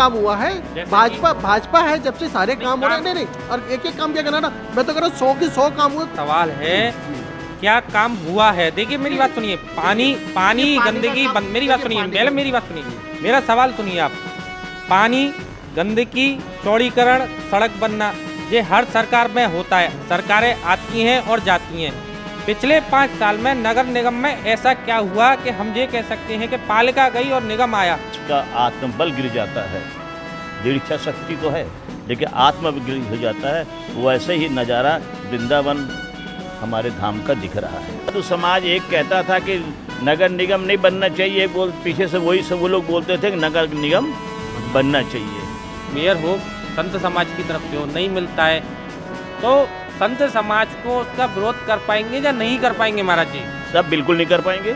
काम हुआ है? भाजपा है जब से सारे काम हो रहे हैं। नहीं और एक एक काम क्या करना ना, मैं तो कह रहा हूँ 100 के 100 काम हुए। सवाल है क्या काम हुआ है? देखिए मेरी बात सुनिए, पानी गंदगी, मेरी बात सुनिए, पहले मेरी बात सुनिए, मेरा सवाल सुनिए आप। पानी, गंदगी, चौड़ीकरण, सड़क बनना, ये हर सरकार में होता है। सरकारें आती हैं और जाती हैं। पिछले 5 साल में नगर निगम में ऐसा क्या हुआ कि हम ये कह सकते हैं कि पालिका गई और निगम आया? उसका आत्मबल गिर जाता है। दृढ़ इच्छा शक्ति तो है लेकिन आत्मबल गिर हो जाता है। वैसे ही नज़ारा वृंदावन हमारे धाम का दिख रहा है। तो समाज एक कहता था कि नगर निगम नहीं बनना चाहिए, पीछे से वही सब वो लोग बोलते थे कि नगर निगम बनना चाहिए। मेयर हो संत समाज की तरफ से हो, नहीं मिलता है तो संत समाज को उसका विरोध कर पाएंगे या नहीं कर पाएंगे महाराज जी? सब बिल्कुल नहीं कर पाएंगे।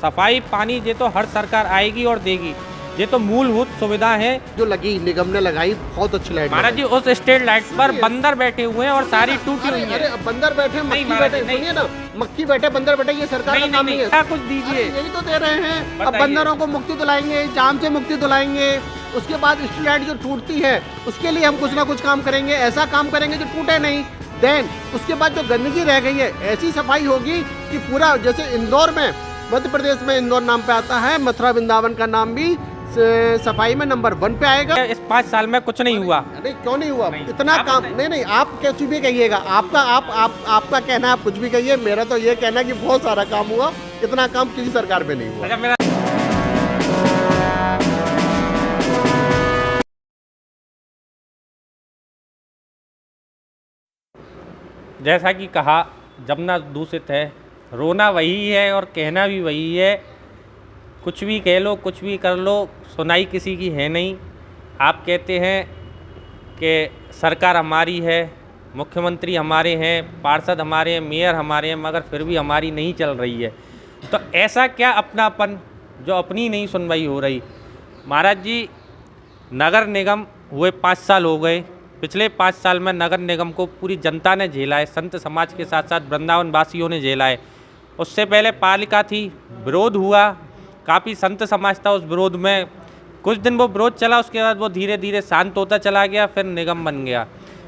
सफाई, पानी ये तो हर सरकार आएगी और देगी, ये तो मूलभूत सुविधा है। जो लगी निगम ने लगाई, बहुत अच्छी लाइट महाराज जी, उस स्ट्रीट लाइट पर बंदर बैठे हुए हैं और सारी टूटी हुई है। अरे बंदर बैठे, मक्खी बैठे, सुनिए ना, मक्खी बैठे, बंदर बैठे, ये सरकार का काम नहीं है। क्या कुछ दीजिए, यही तो दे रहे हैं। अब बंदरों को मुक्ति दिलाएंगे, जाम से मुक्ति दिलाएंगे, उसके बाद स्ट्रीट लाइट जो टूटती है उसके लिए हम कुछ ना कुछ काम करेंगे, ऐसा काम करेंगे जो टूटे नहीं। देन उसके बाद जो गंदगी रह गई है, ऐसी सफाई होगी कि पूरा, जैसे इंदौर में, मध्य प्रदेश में इंदौर नाम पे आता है, मथुरा वृंदावन का नाम भी सफाई में नंबर 1 पे आएगा। इस 5 साल में कुछ नहीं हुआ। नहीं, क्यों नहीं हुआ? इतना काम नहीं, आप कुछ भी कहिएगा, आपका कहना, आप कुछ भी कहिए, मेरा तो ये कहना कि बहुत सारा काम हुआ। इतना काम किसी सरकार पे नहीं हुआ। जैसा कि कहा, जमुना दूषित है, रोना वही है और कहना भी वही है। कुछ भी कह लो, कुछ भी कर लो, सुनाई किसी की है नहीं। आप कहते हैं कि सरकार हमारी है, मुख्यमंत्री हमारे हैं, पार्षद हमारे हैं, मेयर हमारे हैं, मगर फिर भी हमारी नहीं चल रही है। तो ऐसा क्या अपनापन जो अपनी नहीं सुनवाई हो रही? महाराज जी, नगर निगम हुए 5 साल हो गए। पिछले 5 साल में नगर निगम को पूरी जनता ने झेला है, संत समाज के साथ साथ वृंदावन वासियों ने झेला है। उससे पहले पालिका थी, विरोध हुआ, काफ़ी संत समाज था उस विरोध में। कुछ दिन वो विरोध चला, उसके बाद वो धीरे धीरे शांत होता चला गया, फिर निगम बन गया।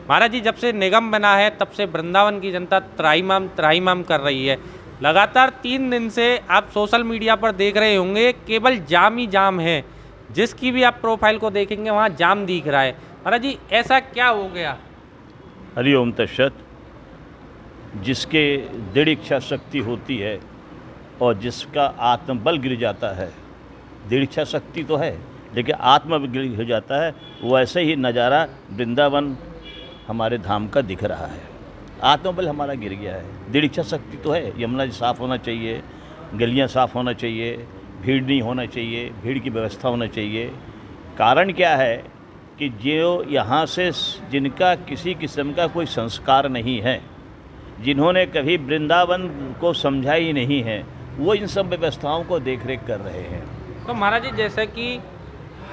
महाराज जी, जब से निगम बना है तब से वृंदावन की जनता त्राहिमाम कर रही है। लगातार 3 दिन से आप सोशल मीडिया पर देख रहे होंगे, केवल जाम ही जाम है। जिसकी भी आप प्रोफाइल को देखेंगे वहाँ जाम दिख रहा है। महाराज जी, ऐसा क्या हो गया? हरिओम तत्सत। जिसके दृढ़ इच्छा शक्ति होती है और जिसका आत्मबल गिर जाता है, दृढ़ इच्छा शक्ति तो है लेकिन आत्मबल गिर हो जाता है, वैसे ही नज़ारा वृंदावन हमारे धाम का दिख रहा है। आत्मबल हमारा गिर गया है, दृढ़ इच्छा शक्ति तो है। यमुना जी साफ़ होना चाहिए, गलियां साफ़ होना चाहिए, भीड़ नहीं होना चाहिए, भीड़ की व्यवस्था होना चाहिए। कारण क्या है कि जो यहाँ से जिनका किसी किस्म का कोई संस्कार नहीं है, जिन्होंने कभी वृंदावन को समझा ही नहीं है, वो इन सब व्यवस्थाओं को देख रेख कर रहे हैं। तो महाराज जी, जैसे कि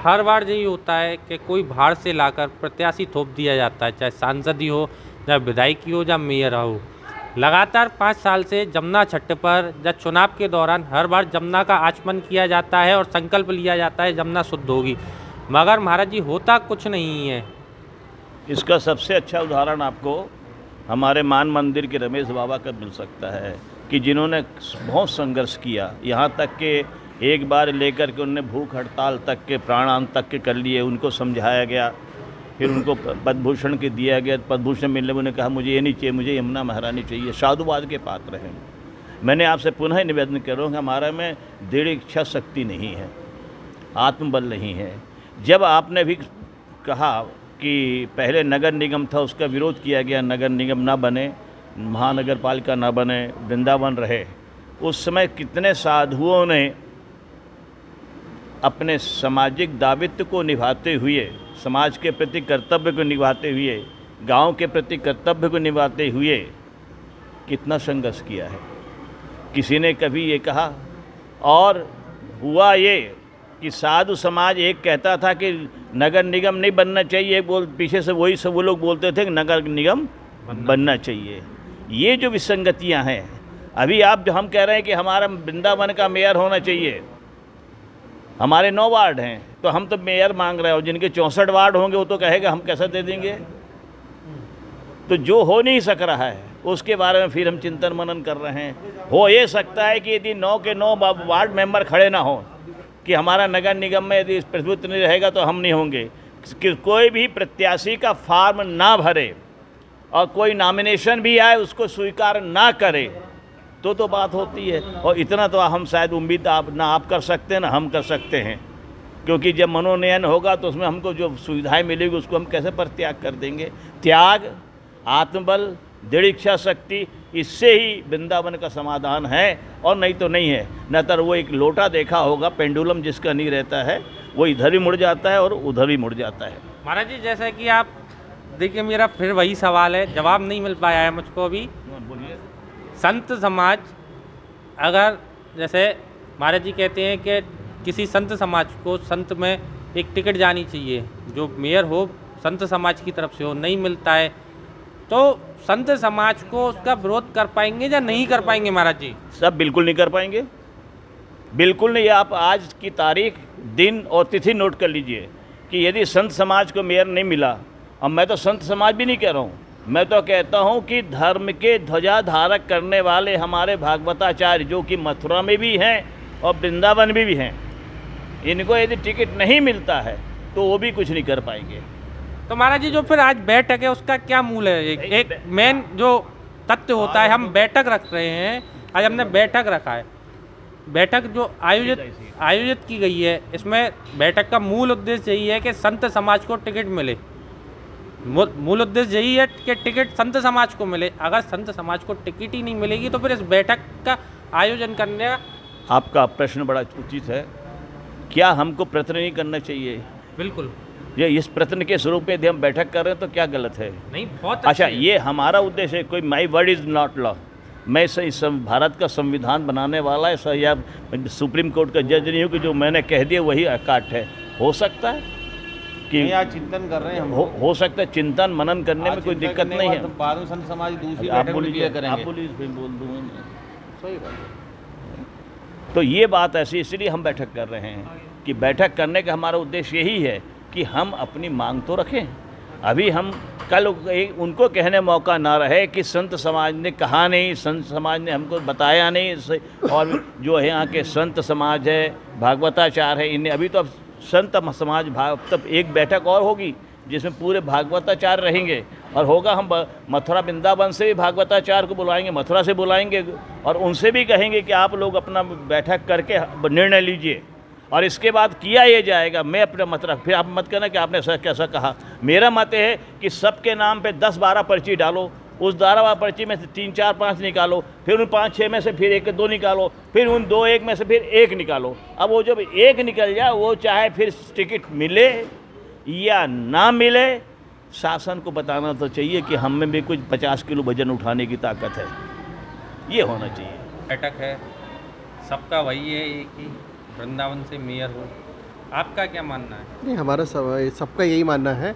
हर बार यही होता है कि कोई बाहर से लाकर प्रत्याशी थोप दिया जाता है, चाहे सांसद ही हो, चाहे विधायक हो, या मेयर हो। लगातार 5 साल से जमुना छठ पर या चुनाव के दौरान हर बार जमुना का आचमन किया जाता है और संकल्प लिया जाता है जमुना शुद्ध होगी, मगर महाराज जी होता कुछ नहीं है। इसका सबसे अच्छा उदाहरण आपको हमारे मान मंदिर के रमेश बाबा का मिल सकता है कि जिन्होंने बहुत संघर्ष किया, यहाँ तक कि एक बार लेकर के उन्होंने भूख हड़ताल तक के, प्राणांत तक के कर लिए। उनको समझाया गया, फिर उनको पद्मभूषण के दिया गया। पद्मभूषण मिलने में उन्होंने कहा मुझे ये नहीं चाहिए, मुझे यमुना महारानी चाहिए। साधुवाद के पात्र हैं। मैंने आपसे पुनः निवेदन कर रहा हूँ कि हमारा में दृढ़ इच्छा शक्ति नहीं है, आत्मबल नहीं है। जब आपने भी कहा कि पहले नगर निगम था, उसका विरोध किया गया, नगर निगम ना बने, महानगर पालिका ना बने, वृंदावन रहे, उस समय कितने साधुओं ने अपने सामाजिक दायित्व को निभाते हुए, समाज के प्रति कर्तव्य को निभाते हुए, गांव के प्रति कर्तव्य को निभाते हुए कितना संघर्ष किया है। किसी ने कभी ये कहा, और हुआ ये कि साधु समाज एक कहता था कि नगर निगम नहीं बनना चाहिए, पीछे से वही सब वो लोग बोलते थे कि नगर निगम बनना चाहिए। ये जो विसंगतियां हैं, अभी आप जो हम कह रहे हैं कि हमारा वृंदावन का मेयर होना चाहिए, हमारे 9 वार्ड हैं, तो हम तो मेयर मांग रहे हैं, और जिनके 64 वार्ड होंगे वो तो कहेगा हम कैसा दे देंगे। तो जो हो नहीं सक रहा है उसके बारे में फिर हम चिंतन मनन कर रहे हैं। हो ये सकता है कि यदि 9 के 9 वार्ड मेंबर खड़े ना हो, कि हमारा नगर निगम में यदि प्रतिनिधित्व नहीं रहेगा तो हम नहीं होंगे, कि कोई भी प्रत्याशी का फॉर्म ना भरे और कोई नॉमिनेशन भी आए उसको स्वीकार ना करे, तो बात होती है। और इतना तो हम शायद उम्मीद आप कर सकते हैं ना हम कर सकते हैं, क्योंकि जब मनोनयन होगा तो उसमें हमको जो सुविधाएं मिलेगी उसको हम कैसे परित्याग कर देंगे। त्याग, आत्मबल, दृढ़ इच्छा शक्ति, इससे ही वृंदावन का समाधान है, और नहीं तो नहीं है। न तो वो एक लोटा देखा होगा, पेंडुलम जिसका नहीं रहता है वो इधर ही मुड़ जाता है और उधर ही मुड़ जाता है। महाराज जी, जैसा कि आप देखिए, मेरा फिर वही सवाल है, जवाब नहीं मिल पाया है मुझको अभी। बोलिए। संत समाज, अगर जैसे महाराज जी कहते हैं कि किसी संत समाज को संत में एक टिकट जानी चाहिए, जो मेयर हो संत समाज की तरफ से हो, नहीं मिलता है तो संत समाज को उसका विरोध कर पाएंगे या नहीं कर पाएंगे महाराज जी? सब बिल्कुल नहीं कर पाएंगे, बिल्कुल नहीं। आप आज की तारीख, दिन और तिथि नोट कर लीजिए कि यदि संत समाज को मेयर नहीं मिला, अब मैं तो संत समाज भी नहीं कह रहा हूँ, मैं तो कहता हूँ कि धर्म के ध्वजा धारक करने वाले हमारे भागवताचार्य जो कि मथुरा में भी हैं और वृंदावन में भी हैं, इनको यदि टिकट नहीं मिलता है तो वो भी कुछ नहीं कर पाएंगे। तो महाराज जी, जो फिर आज बैठक है उसका क्या मूल है? एक मेन जो तथ्य होता है, हम बैठक रख रहे हैं, आज हमने बैठक रखा है, बैठक जो आयोजित की गई है, इसमें बैठक का मूल उद्देश्य यही है कि संत समाज को टिकट मिले। मूल उद्देश्य यही है कि टिकट संत समाज को मिले। अगर संत समाज को टिकट ही नहीं मिलेगी तो फिर इस बैठक का आयोजन करने का। आपका प्रश्न बड़ा उचित है। क्या हमको प्रयत्न नहीं करना चाहिए? बिल्कुल। ये इस प्रयत्न के स्वरूप में यदि हम बैठक कर रहे हैं तो क्या गलत है? नहीं, बहुत अच्छा, ये हमारा उद्देश्य है। कोई my word is not law. मैं भारत का संविधान बनाने वाला है सर, या सुप्रीम कोर्ट का जज नहीं हूँ कि जो मैंने कह दिया वही अकाट है। हो सकता है कि आज चिंतन कर रहे हैं हम, हो सकता है, चिंतन मनन करने में कोई दिक्कत नहीं है। बाद में संत समाज दूसरी आप बैठक में बोलिए, करेंगे। आप बोलिए, फिर बोल दूँ। सही बात है। तो ये बात ऐसी, इसलिए हम बैठक कर रहे हैं कि बैठक करने का हमारा उद्देश्य यही है कि हम अपनी मांग तो रखें। अभी हम कल उनको कहने मौका ना रहे कि संत समाज ने कहा नहीं, संत समाज ने हमको बताया नहीं, और जो है यहाँ के संत समाज है, भागवताचार्य है, इन्हें अभी तो अब संत समाज तब एक बैठक और होगी जिसमें पूरे भागवताचार्य रहेंगे, और होगा हम मथुरा वृंदावन से भी भागवताचार्य को बुलाएंगे, मथुरा से बुलाएंगे, और उनसे भी कहेंगे कि आप लोग अपना बैठक करके निर्णय लीजिए, और इसके बाद किया ये जाएगा। मैं अपना मत रख, फिर आप मत कहना कि आपने सर कैसा कहा। मेरा मत है कि सबके नाम पे 10-12 पर्ची डालो, उस 12 पर्ची में से 3, 4, 5 निकालो, फिर उन 5-6 में से फिर 1-2 निकालो, फिर उन 2-1 में से फिर 1 निकालो। अब वो जब 1 निकल जाए, वो चाहे फिर टिकट मिले या ना मिले, शासन को बताना तो चाहिए कि हम में भी कुछ 50 किलो वजन उठाने की ताकत है। ये होना चाहिए। बैठक है, सबका वही है, एक ही वृंदावन से मेयर हो। आपका क्या मानना है? नहीं, हमारा सबका यही मानना है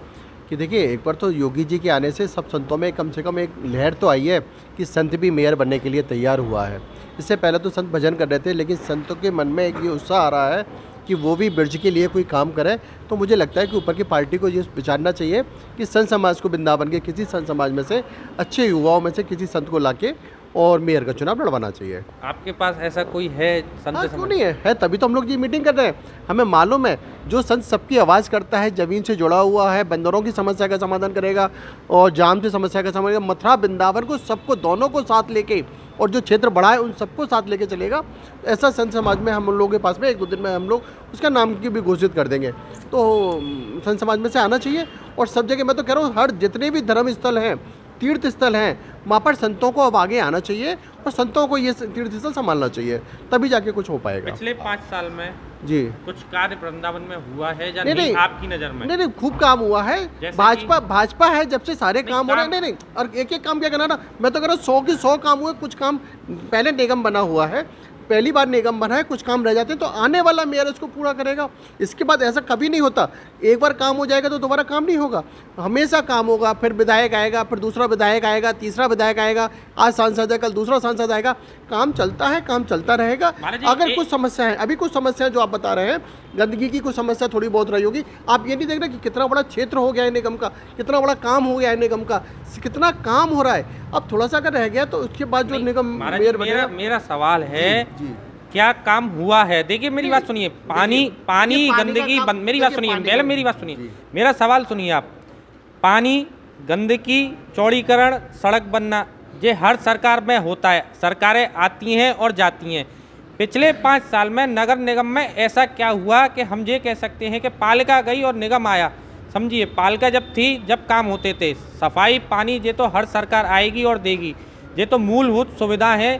कि देखिए, एक बार तो योगी जी के आने से सब संतों में कम से कम एक लहर तो आई है कि संत भी मेयर बनने के लिए तैयार हुआ है। इससे पहले तो संत भजन कर रहे थे, लेकिन संतों के मन में एक ये उत्साह आ रहा है कि वो भी ब्रज के लिए कोई काम करे। तो मुझे लगता है कि ऊपर की पार्टी को ये विचारना चाहिए कि संत समाज को, वृंदावन के किसी संत समाज में से, अच्छे युवाओं में से किसी संत को लाके और मेयर का चुनाव लड़वाना चाहिए। आपके पास ऐसा कोई है संत क्यों समाज? नहीं है तभी तो हम लोग ये मीटिंग कर रहे हैं। हमें मालूम है जो संत सबकी आवाज़ करता है, ज़मीन से जुड़ा हुआ है, बंदरों की समस्या का समाधान करेगा और जाम की समस्या का समाधान, मथुरा वृंदावन को सबको, दोनों को साथ लेके, और जो क्षेत्र बड़ा है उन सबको साथ लेके चलेगा। ऐसा संत समाज में हम लोगों के पास में 1-2 दिन में हम लोग उसका नाम की भी घोषित कर देंगे। तो संत समाज में से आना चाहिए, और सब जगह मैं तो कह रहा हूँ, हर जितने भी धर्म स्थल हैं, तीर्थ स्थल हैं, वहाँ पर संतों को अब आगे आना चाहिए और संतों को ये तीर्थ स्थल संभालना चाहिए, तभी जाके कुछ हो पाएगा। पिछले 5 साल में जी कुछ कार्य वृंदावन में हुआ है या नहीं, आपकी नज़र में? नहीं, खूब काम हुआ है। भाजपा है जब से सारे काम हो रहे हैं। नहीं, और एक काम क्या करना ना, मैं तो कह रहा हूँ 100 के 100 काम हुए। कुछ काम पहले निगम बना हुआ है, पहली बार निगम बना है, कुछ काम रह जाते हैं तो आने वाला मेयर उसको पूरा करेगा। इसके बाद ऐसा कभी नहीं होता, एक बार काम हो जाएगा तो दोबारा काम नहीं होगा, हमेशा काम होगा। फिर विधायक आएगा, फिर दूसरा विधायक आएगा, तीसरा विधायक आएगा, आज सांसद है, कल दूसरा सांसद आएगा, काम चलता है, काम चलता रहेगा। महाराज जी, अगर कुछ समस्या है, अभी कुछ समस्या है जो आप बता रहे हैं, गंदगी की कुछ समस्या थोड़ी बहुत रही होगी। आप ये नहीं देख रहे कि कितना बड़ा क्षेत्र हो गया है निगम का, कितना बड़ा काम हो गया है निगम का, कितना काम हो रहा है। अब थोड़ा सा अगर रह गया तो उसके बाद जो निगम महाराज मेयर जी, बनेगा। मेरा सवाल है जी क्या काम हुआ है। देखिए मेरी बात सुनिए, पानी ये पानी का गंदगी काम- मेरी बात देखिए, सुनिए, पानी पहले का- मेरी बात सुनिए, जी। मेरा सवाल सुनिए आप। पानी, गंदगी, चौड़ीकरण, सड़क बनना, ये हर सरकार में होता है। सरकारें आती हैं और जाती हैं। पिछले 5 साल में नगर निगम में ऐसा क्या हुआ कि हम ये कह सकते हैं कि पालिका गई और निगम आया। समझिए, पालिका जब थी, जब काम होते थे, सफाई, पानी, ये तो हर सरकार आएगी और देगी। ये तो मूलभूत सुविधा है,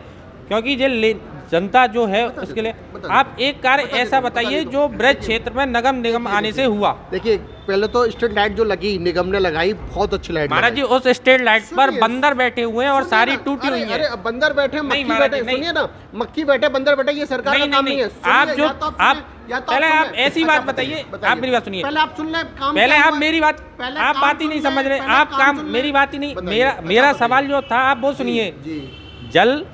क्योंकि ये जनता जो है उसके लिए। आप एक कार्य ऐसा बताइए जो ब्रज क्षेत्र में नगर निगम आने से हुआ। देखिए, पहले तो स्ट्रीट लाइट जो लगी निगम ने लगाई, बहुत अच्छी लाइट महाराज जी, उस स्ट्रीट लाइट पर बंदर बैठे हुए हैं और सारी टूटी हुई अरे है। अब बंदर बैठे, मक्खी महाराज बैठे, जी, नहीं। सुनिए ना, मक्खी बैठे, बंदर बैठे, ये सरकार का काम नहीं है। सुनिए, आप जो या तो आप सुनिए, या तो पहले सुन आप लें। ऐसी अच्छा, बात बताइए, आप मेरी बात सुनिए। पहले आप सुन लें, काम पहले क्या आप हुआ? मेरी बात, पहले आप काम बात ही सुन नहीं लें, समझ रहे। पहले आप काम, सुन लें। मेरी बात ही नहीं, बताइए, मेरा अच्छा, सवाल जो था आप वो सुनिए। जी। जल,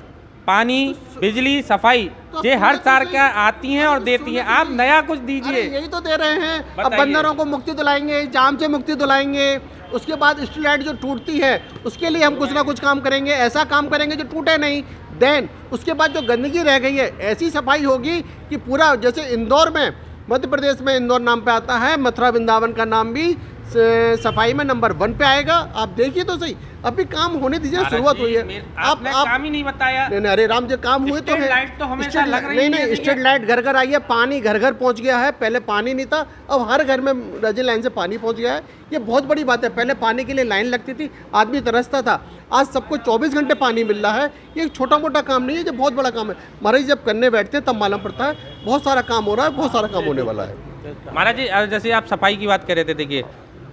पानी, बिजली, सफाई, तो ये हर सुनिए तो सरकार सही। आती हैं और अरे देती सुनिए हैं। तो आप सही। नया कुछ अरे दीजिए। यही तो दे रहे हैं। अब बताइए। बंदरों को मुक्ति दिलाएंगे, जाम से मुक्ति दिलाएंगे, उसके बाद स्ट्रीट लाइट जो टूटती है उसके लिए हम कुछ ना कुछ काम करेंगे, ऐसा काम करेंगे जो टूटे नहीं। देन उसके बाद जो गंदगी रह गई है, ऐसी सफाई होगी कि पूरा, जैसे इंदौर में, मध्य प्रदेश में इंदौर नाम पे आता है, मथुरा वृंदावन का नाम भी सफाई में नंबर 1 पे आएगा। आप देखिए तो सही, अभी काम होने दीजिए, शुरुआत हुई है। आपने काम ही नहीं बताया। नहीं, अरे राम जी, काम हुए तो स्ट्रीट है। लाइट तो हमेशा स्ट्रीट लग लाइट- रही नहीं है, नहीं, स्ट्रीट लाइट घर घर आई है, पानी घर घर पहुंच गया है। पहले पानी नहीं था, अब हर घर में रजी लाइन से पानी पहुंच गया है। ये बहुत बड़ी बात है। पहले पानी के लिए लाइन लगती थी, आदमी तरसता था। आज सबको 24 घंटे पानी मिल रहा है। ये छोटा मोटा काम नहीं है, ये बहुत बड़ा काम है। महाराज जब करने बैठते हैं तब मालूम पड़ता है बहुत सारा काम हो रहा है, बहुत सारा काम होने वाला है। महाराज जी, जैसे आप सफाई की बात कर रहे थे, देखिए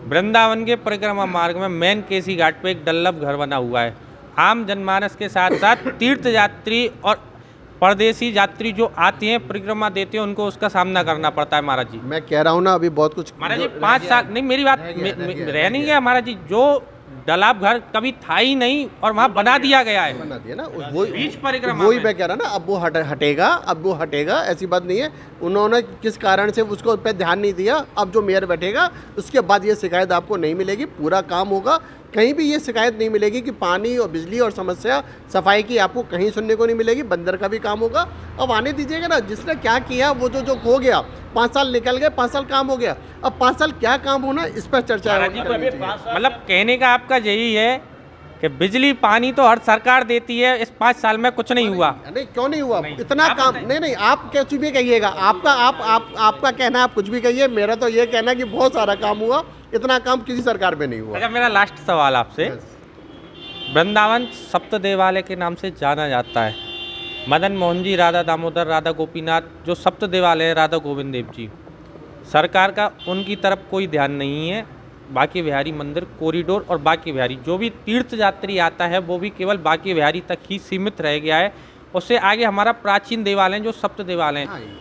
वृंदावन के परिक्रमा मार्ग में मेन केसी घाट पे एक डल्लभ घर बना हुआ है। आम जनमानस के साथ साथ तीर्थ यात्री और परदेसी यात्री जो आते हैं, परिक्रमा देते हैं, उनको उसका सामना करना पड़ता है। महाराज जी, मैं कह रहा हूँ ना, अभी बहुत कुछ महाराज जी 5 साल नहीं, मेरी बात रह नहीं गया महाराज जी। जो डलाब घर कभी था ही नहीं और वहाँ बना दिया गया है। बना दिया ना, वो बीच परिक्रमा वही में। मैं कह रहा ना, अब वो हटेगा, अब वो हटेगा, ऐसी बात नहीं है। उन्होंने किस कारण से उसको पे ध्यान नहीं दिया। अब जो मेयर बैठेगा उसके बाद ये शिकायत आपको नहीं मिलेगी, पूरा काम होगा। कहीं भी ये शिकायत नहीं मिलेगी कि पानी और बिजली और समस्या सफाई की आपको कहीं सुनने को नहीं मिलेगी। बंदर का भी काम होगा। अब आने दीजिएगा ना, जिसने क्या किया वो जो हो गया, 5 साल निकल गए, 5 साल काम हो गया, अब 5 साल क्या काम होना, इस पर चर्चा महाराज जी, करनी चाहिए। मतलब कहने का आपका यही है कि बिजली पानी तो हर सरकार देती है, इस 5 साल में कुछ नहीं हुआ। नहीं, क्यों नहीं हुआ? नहीं, इतना आप काम बताइए। नहीं, आप कुछ भी कहिएगा, आपका कहना, आप कुछ भी कहिए, मेरा तो ये कहना है कि बहुत सारा काम हुआ, इतना काम किसी सरकार में नहीं हुआ। अच्छा, मेरा लास्ट सवाल आपसे, वृंदावन सप्त देवालय के नाम से जाना जाता है। मदन मोहन जी, राधा दामोदर, राधा गोपीनाथ, जो सप्त देवालय हैं, राधा गोविंद देव जी, सरकार का उनकी तरफ कोई ध्यान नहीं है। बांके बिहारी मंदिर कॉरिडोर और बांके बिहारी, जो भी तीर्थ यात्री आता है वो भी केवल बांके बिहारी तक ही सीमित रह गया है। उससे आगे हमारा प्राचीन देवालय जो सप्त देवालय हैं।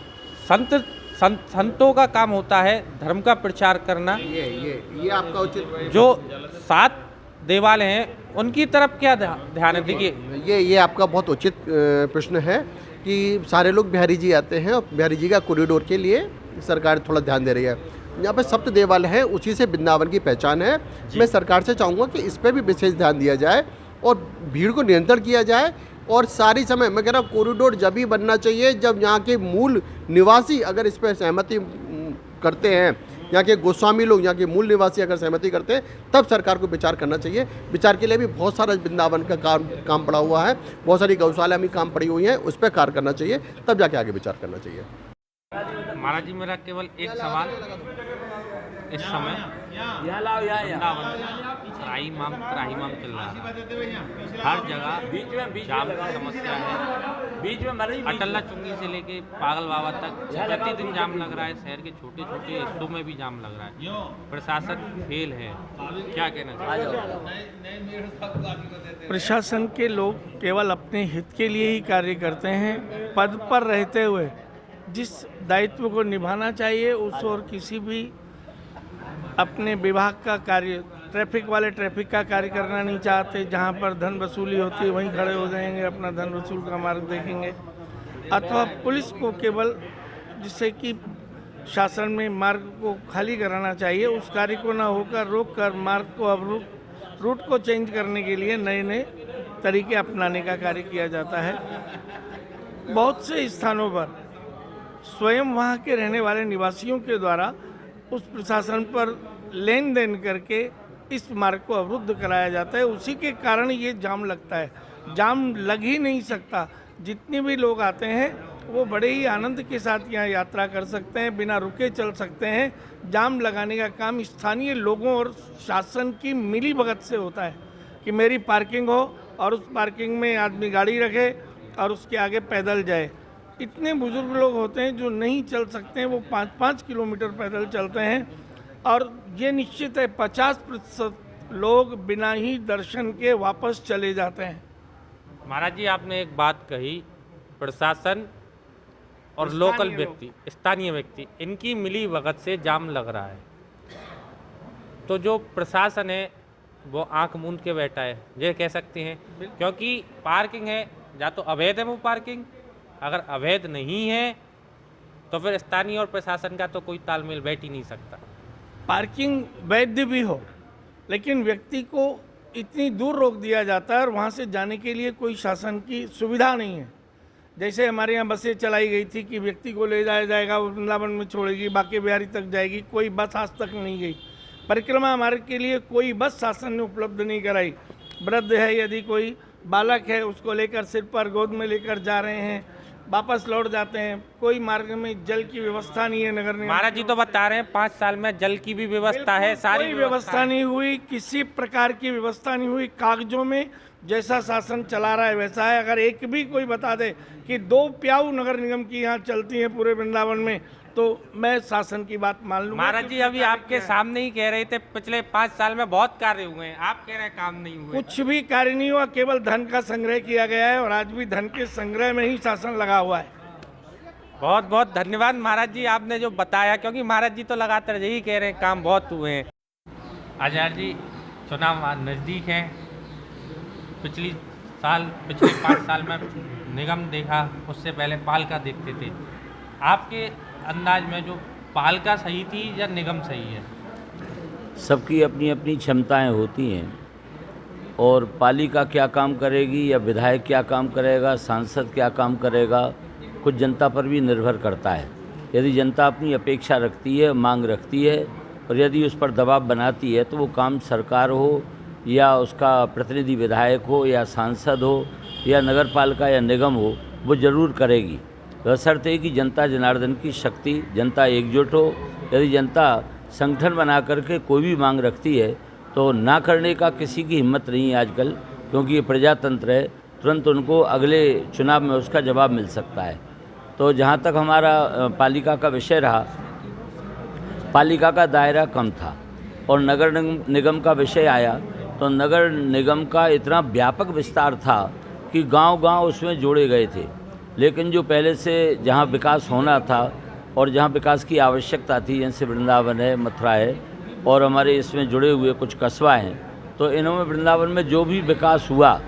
संतों का काम होता है धर्म का प्रचार करना। ये आपका उचित, जो 7 देवालय हैं उनकी तरफ क्या ध्यान है? देखिए ये आपका बहुत उचित प्रश्न है कि सारे लोग बिहारी जी आते हैं और बिहारी जी का कॉरिडोर के लिए सरकार थोड़ा ध्यान दे रही है। यहाँ पे सप्त देवालय है, उसी से वृंदावन की पहचान है। मैं सरकार से चाहूँगा कि इस पर भी विशेष ध्यान दिया जाए और भीड़ को नियंत्रण किया जाए। और सारी समय मैं कह रहा हूँ कॉरिडोर जब भी बनना चाहिए जब यहाँ के मूल निवासी अगर इस पर सहमति करते हैं, यहाँ के गोस्वामी लोग, यहाँ के मूल निवासी अगर सहमति करते हैं, तब सरकार को विचार करना चाहिए। विचार के लिए भी बहुत सारा वृंदावन का काम पड़ा हुआ है, बहुत सारी गौशाला में काम पड़ी हुई हैं, उस पर कार्य करना चाहिए, तब जाके आगे विचार करना चाहिए। महाराज जी, मेरा केवल एक सवाल, इस समय वृंदावन त्राहिमाम चल रहा है, हर जगह जाम की समस्या है। अटल्ला चुंगी से लेके पागल बाबा तक प्रतिदिन जाम लग रहा है। शहर के छोटे छोटे हिस्सों में भी जाम लग रहा है। प्रशासन फेल है, क्या कहना चाहिए? प्रशासन के लोग केवल अपने हित के लिए ही कार्य करते हैं। पद पर रहते हुए जिस दायित्व को निभाना चाहिए उस और किसी भी अपने विभाग का कार्य ट्रैफिक वाले ट्रैफिक का कार्य करना नहीं चाहते, जहाँ पर धन वसूली होती है वहीं खड़े हो जाएंगे, अपना धन वसूल का मार्ग देखेंगे। अथवा पुलिस को केवल जिससे कि शासन में मार्ग को खाली कराना चाहिए, उस कार्य को ना होकर रोक कर मार्ग को अवरुद्ध रूट को चेंज करने के लिए नए नए तरीके अपनाने का कार्य किया जाता है। बहुत से स्थानों पर स्वयं वहाँ के रहने वाले निवासियों के द्वारा उस प्रशासन पर लेन देन करके इस मार्ग को अवरुद्ध कराया जाता है। उसी के कारण ये जाम लगता है। जाम लग ही नहीं सकता। जितने भी लोग आते हैं वो बड़े ही आनंद के साथ यहाँ यात्रा कर सकते हैं, बिना रुके चल सकते हैं। जाम लगाने का काम स्थानीय लोगों और शासन की मिलीभगत से होता है कि मेरी पार्किंग हो और उस पार्किंग में आदमी गाड़ी रखे और उसके आगे पैदल जाए। इतने बुजुर्ग लोग होते हैं जो नहीं चल सकते हैं, वो 5-5 किलोमीटर पैदल चलते हैं और ये निश्चित है 50% लोग बिना ही दर्शन के वापस चले जाते हैं। महाराज जी, आपने एक बात कही, प्रशासन और लोकल व्यक्ति, स्थानीय व्यक्ति, इनकी मिली भगत से जाम लग रहा है। तो जो प्रशासन है वो आंख मूंद के बैठा है, ये कह सकते हैं, क्योंकि पार्किंग है, या तो अवैध है वो पार्किंग, अगर अवैध नहीं है तो फिर स्थानीय और प्रशासन का तो कोई तालमेल बैठ ही नहीं सकता। पार्किंग वैध भी हो लेकिन व्यक्ति को इतनी दूर रोक दिया जाता है और वहाँ से जाने के लिए कोई शासन की सुविधा नहीं है। जैसे हमारे यहाँ बसें चलाई गई थी कि व्यक्ति को ले जाया जाएगा, वो वृंदावन में छोड़ेगी, बाकी बिहारी तक जाएगी, कोई बस आज तक नहीं गई। परिक्रमा मार्ग के लिए कोई बस शासन ने उपलब्ध नहीं कराई। वृद्ध है, यदि कोई बालक है, उसको लेकर सिर पर गोद में लेकर जा रहे हैं, वापस लौट जाते हैं। कोई मार्ग में जल की व्यवस्था नहीं है। नगर निगम महाराज जी तो बता रहे हैं 5 साल में जल की भी व्यवस्था है, सारी कोई व्यवस्था नहीं हुई, किसी प्रकार की व्यवस्था नहीं हुई। कागजों में जैसा शासन चला रहा है वैसा है। अगर एक भी कोई बता दे कि 2 प्याऊ नगर निगम की यहाँ चलती है पूरे वृंदावन में, तो मैं शासन की बात मान लूंगा। महाराज जी अभी आपके सामने ही कह रहे थे पिछले 5 साल में बहुत कार्य हुए हैं, आप कह रहे हैं काम नहीं हुए। कुछ भी कार्य नहीं हुआ, केवल धन का संग्रह किया गया है और आज भी धन के संग्रह में ही शासन लगा हुआ है। बहुत बहुत धन्यवाद महाराज जी, आपने जो बताया, क्योंकि महाराज जी तो लगातार यही कह रहे हैं काम बहुत हुए हैं। आचार्य जी, चुनाव नज़दीक है, पिछले 5 साल में निगम देखा, उससे पहले पालिका देखते थे। आपके अंदाज में जो पालिका सही थी या निगम सही है? सबकी अपनी अपनी क्षमताएं होती हैं और पालिका क्या काम करेगी या विधायक क्या काम करेगा, सांसद क्या काम करेगा, कुछ जनता पर भी निर्भर करता है। यदि जनता अपनी अपेक्षा रखती है, मांग रखती है और यदि उस पर दबाव बनाती है तो वो काम सरकार हो या उसका प्रतिनिधि विधायक हो या सांसद हो या नगर पालिका या निगम हो, वो ज़रूर करेगी। बशर्ते कि जनता जनार्दन की शक्ति, जनता एकजुट हो। यदि जनता संगठन बना करके कोई भी मांग रखती है तो ना करने का किसी की हिम्मत नहीं है आजकल, क्योंकि ये प्रजातंत्र है, तुरंत उनको अगले चुनाव में उसका जवाब मिल सकता है। तो जहाँ तक हमारा पालिका का विषय रहा, पालिका का दायरा कम था और नगर निगम का विषय आया तो नगर निगम का इतना व्यापक विस्तार था कि गांव-गांव उसमें जोड़े गए थे। लेकिन जो पहले से जहाँ विकास होना था और जहाँ विकास की आवश्यकता थी, जैसे वृंदावन है, मथुरा है और हमारे इसमें जुड़े हुए कुछ कस्बा हैं, तो इन्होंने वृंदावन में जो भी विकास हुआ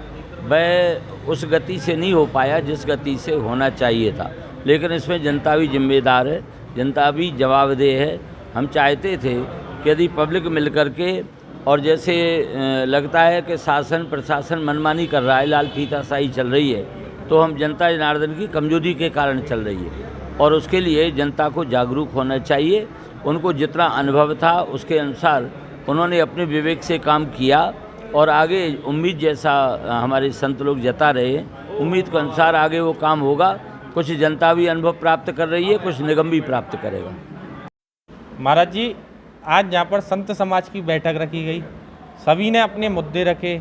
वह उस गति से नहीं हो पाया जिस गति से होना चाहिए था। लेकिन इसमें जनता भी जिम्मेदार है, जनता भी जवाबदेह है। हम चाहते थे कि यदि पब्लिक मिल कर के, और जैसे लगता है कि शासन प्रशासन मनमानी कर रहा है, लाल फीताशाही चल रही है, तो हम जनता जनार्दन की कमजोरी के कारण चल रही है और उसके लिए जनता को जागरूक होना चाहिए। उनको जितना अनुभव था उसके अनुसार उन्होंने अपने विवेक से काम किया और आगे उम्मीद जैसा हमारे संत लोग जता रहे हैं, उम्मीद के अनुसार आगे वो काम होगा। कुछ जनता भी अनुभव प्राप्त कर रही है, कुछ निगम भी प्राप्त करेगा। महाराज जी, आज यहाँ पर संत समाज की बैठक रखी गई, सभी ने अपने मुद्दे रखे,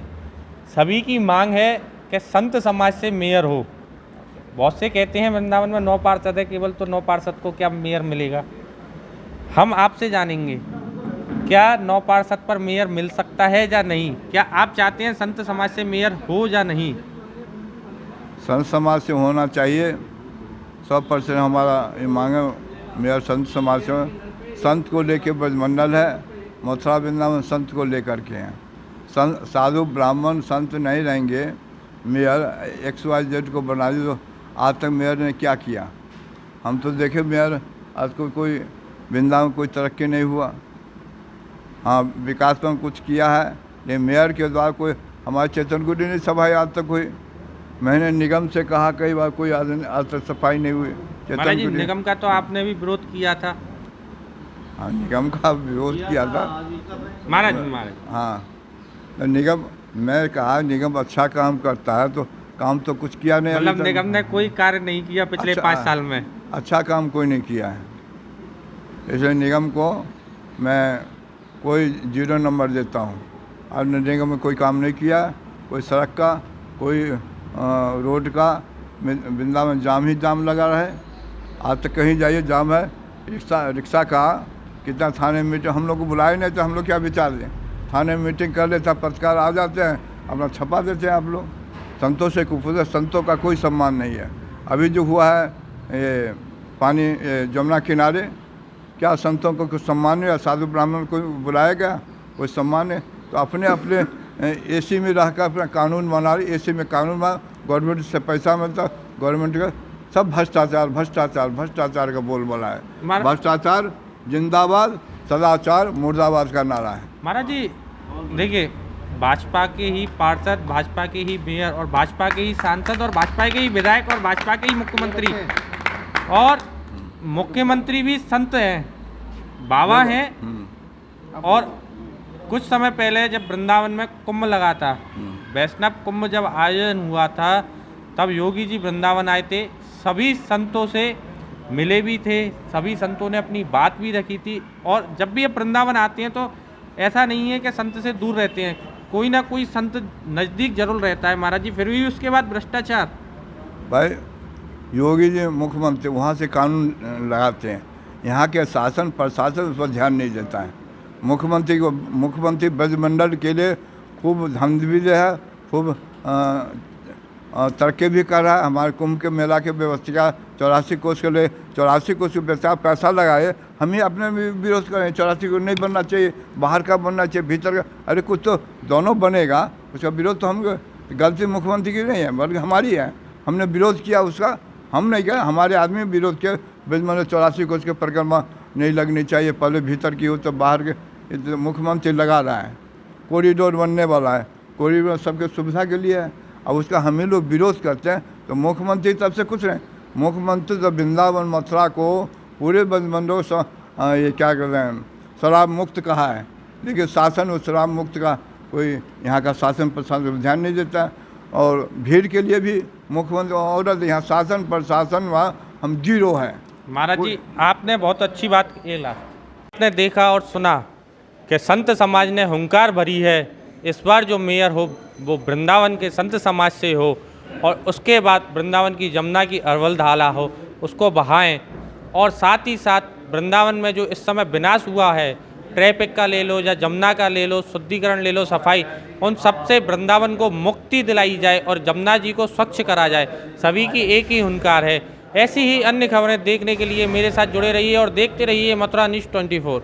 सभी की मांग है कि संत समाज से मेयर हो। बहुत से कहते हैं वृंदावन में 9 पार्षद है केवल, तो 9 पार्षद को क्या मेयर मिलेगा? हम आपसे जानेंगे क्या 9 पार्षद पर मेयर मिल सकता है या नहीं? क्या आप चाहते हैं संत समाज से मेयर हो या नहीं? संत समाज से होना चाहिए, 100% हमारा ये मांग है। मेयर संत समाज से, संत को लेके ब्रजमंडल है मथुरा वृंदावन संत को लेकर के हैं। साधु ब्राह्मण संत नहीं रहेंगे, मेयर XYZ को बना दी, तो आज तक मेयर ने क्या किया? हम तो देखे मेयर आज कोई वृंदावन कोई तरक्की नहीं हुआ। हाँ, विकास में कुछ किया है, लेकिन मेयर के द्वारा कोई हमारे चैतनगुड़ी नहीं सफाई आज तक हुई। मैंने निगम से कहा कई बार, कोई आज तक सफाई नहीं हुई। महाराज जी, निगम का तो आपने भी विरोध किया था। हाँ, निगम का विरोध किया था महाराज। हाँ, तो निगम, मैं कहा निगम अच्छा काम करता है, तो काम तो कुछ किया नहीं। मतलब निगम ने कोई कार्य नहीं किया पिछले 5 साल में? अच्छा काम कोई नहीं किया है, इसलिए निगम को मैं कोई 0 नंबर देता हूँ। और निगम में कोई काम नहीं किया, कोई सड़क का, कोई रोड का, वृंदावन जाम ही जाम लगा रहे। आज तक कहीं जाइए जाम है। रिक्शा का कितना थाने में मीटिंग, हम लोग को बुलाए नहीं तो हम लोग क्या विचार दें? थाने में मीटिंग कर लेता, पत्रकार आ जाते हैं, अपना छपा देते हैं आप लोग। संतों से कुछ, संतों का कोई सम्मान नहीं है। अभी जो हुआ है ये पानी जमुना किनारे, क्या संतों को कुछ सम्मान नहीं है? साधु ब्राह्मण को बुलाया गया, कोई सम्मान है? तो अपने अपने AC में रह कर अपना कानून बना रही। AC में कानून बना, गवर्नमेंट से पैसा मिलता, गवर्नमेंट का सब भ्रष्टाचार भ्रष्टाचार भ्रष्टाचार का बोलबाला है। भ्रष्टाचार जिंदाबाद, सदाचार मुर्दाबाद का नारा है। महाराज जी देखिए, भाजपा के ही पार्षद, भाजपा के ही मेयर और भाजपा के ही सांसद और भाजपा के ही विधायक और भाजपा के ही मुख्यमंत्री, और मुख्यमंत्री भी संत हैं, बाबा हैं। और कुछ समय पहले जब वृंदावन में कुंभ लगा था, वैष्णव कुंभ जब आयोजन हुआ था, तब योगी जी वृंदावन आए थे, सभी संतों से मिले भी थे, सभी संतों ने अपनी बात भी रखी थी। और जब भी ये वृंदावन आते हैं तो ऐसा नहीं है कि संत से दूर रहते हैं, कोई ना कोई संत नज़दीक जरूर रहता है महाराज जी। फिर भी उसके बाद भ्रष्टाचार। भाई योगी जी मुख्यमंत्री वहाँ से कानून लगाते हैं, यहाँ के शासन प्रशासन उस पर ध्यान नहीं देता है। मुख्यमंत्री ब्रजमंडल के लिए खूब धमदीजे है, खूब तरक्की भी कर रहा है। हमारे कुंभ के मेला के व्यवस्था 84 कोष के लिए 84 कोष पैसा लगाए, हम ही अपने भी विरोध करें। 84 को नहीं बनना चाहिए, बाहर का बनना चाहिए, भीतर का। अरे कुछ तो दोनों बनेगा, उसका विरोध तो हम, गलती मुख्यमंत्री की नहीं है बल्कि हमारी है। हमने विरोध किया उसका, हम नहीं किया, हमारे आदमी विरोध किया। ब्रजमंडल 84 कोष के परिक्रमा नहीं लगनी चाहिए, पहले भीतर की हो तो बाहर के। मुख्यमंत्री लगा रहा है, कॉरिडोर बनने वाला है, कॉरिडोर सबके सुविधा के लिए है। अब उसका हम ही लोग विरोध करते हैं तो मुख्यमंत्री तब से कुछ नहीं। मुख्यमंत्री तो वृंदावन मथुरा को पूरे ब्रजमंडल ये क्या कहते हैं, शराब मुक्त कहा है, लेकिन शासन उस शराब मुक्त का कोई यहाँ का शासन प्रशासन ध्यान नहीं देता। और भीड़ के लिए भी मुख्यमंत्री ऑर्डर, यहाँ शासन प्रशासन वहाँ हम 0 है। महाराज जी आपने बहुत अच्छी बात की, आपने देखा और सुना कि संत समाज ने हुंकार भरी है इस बार जो मेयर हो वो वृंदावन के संत समाज से हो, और उसके बाद वृंदावन की जमुना की अरवल धारा हो उसको बहाएं। और साथ ही साथ वृंदावन में जो इस समय विनाश हुआ है, ट्रैफिक का ले लो या जमुना का ले लो, शुद्धिकरण ले लो, सफाई, उन सबसे वृंदावन को मुक्ति दिलाई जाए और जमुना जी को स्वच्छ करा जाए। सभी की एक ही हुंकार है। ऐसी ही अन्य खबरें देखने के लिए मेरे साथ जुड़े रहिए और देखते रहिए मथुरा न्यूज़ 24।